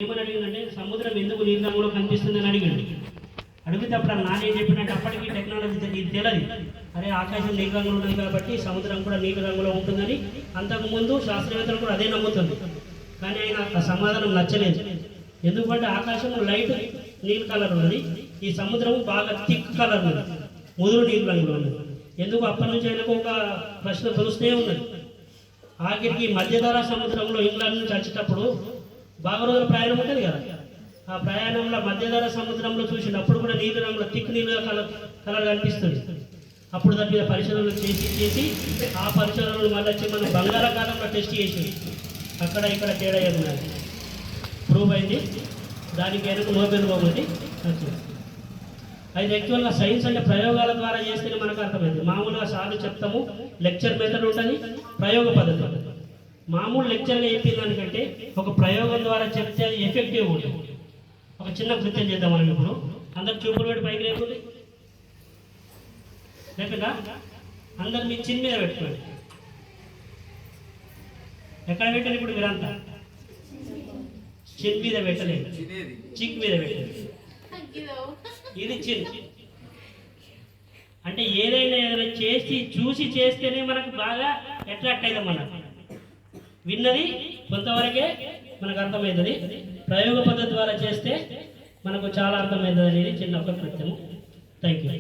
ఏమని అడిగిందంటే సముద్రం ఎందుకు నీలి రంగులో కనిపిస్తుందని అడిగాడు. అడిగితే అప్పుడు నానేం చెప్పినట్టు అప్పటికి టెక్నాలజీ ఇది తెలియదు. అరే ఆకాశం నీలి రంగులో ఉన్నది కాబట్టి సముద్రం కూడా నీలి రంగులో ఉంటుందని అంతకుముందు శాస్త్రవేత్తలు కూడా అదే నమ్ముతుంది. కానీ ఆయన ఆ సమాధానం నచ్చలేదు. ఎందుకంటే ఆకాశం లైట్ నీలి కలర్ ఉన్నది, ఈ సముద్రం బాగా థిక్ కలర్ ఉన్నది, ముదురు నీలి రంగులో ఉన్నది. ఎందుకు అప్పటి నుంచి ఆయనకు ఒక ప్రశ్న తెలుస్తూనే ఉన్నది. ఆఖరికి మధ్యధరా సముద్రంలో ఇంగ్లాండ్ నుంచి వచ్చేటప్పుడు బాగా రోజుల ప్రయాణం ఉంటుంది కదా, ఆ ప్రయాణంలో మధ్యధర సముద్రంలో చూసినప్పుడు కూడా నీలి రంగులో థిక్ నీళ్ళ కలర్ కనిపిస్తుంది. అప్పుడు దాని మీద పరిశోధనలు చేసి ఆ పరిశోధనలు మళ్ళీ వచ్చి మనం బంగాళాఖాతంలో టెస్ట్ చేసి అక్కడ ఇక్కడ తేడా ఏమున్నది ప్రూవ్ అయింది. దానికి వెనుక నోబెల్ బహుమతి వచ్చింది. అది యాక్చువల్గా సైన్స్ అంటే ప్రయోగాల ద్వారా చేస్తేనే మనకు అర్థమైంది. మామూలుగా సార్లు చెప్తాము, లెక్చర్ మెథడ్ ఉంటుంది, ప్రయోగ పద్ధతి ఉంటుంది. మామూలు లెక్చర్గా చెప్పిందానికంటే ఒక ప్రయోగం ద్వారా చెప్తే అది ఎఫెక్టివ్ ఉంటుంది. ఒక చిన్న కృత్యం చేద్దాం మనం ఇప్పుడు. అందరు చూపులు పెట్టి పైకి లేకుండా లేకుండా అందరు మీ చిన్ మీద పెట్టుకోండి. ఎక్కడ పెట్టండి ఇప్పుడు మీరంతా? చిన్ మీద పెట్టలేదు, చిక్ మీద పెట్టండి. ఇది చిన్ అంటే ఏదైనా చూసి చేస్తేనే మనకు బాగా అట్రాక్ట్ అవుతాం. మనకు విన్నది కొంతవరకే మనకు అర్థమవుతుంది, ప్రయోగ పద్ధతి ద్వారా చేస్తే మనకు చాలా అర్థమవుతుంది అనేది చిన్న ఒక కృత్యము. Thank you.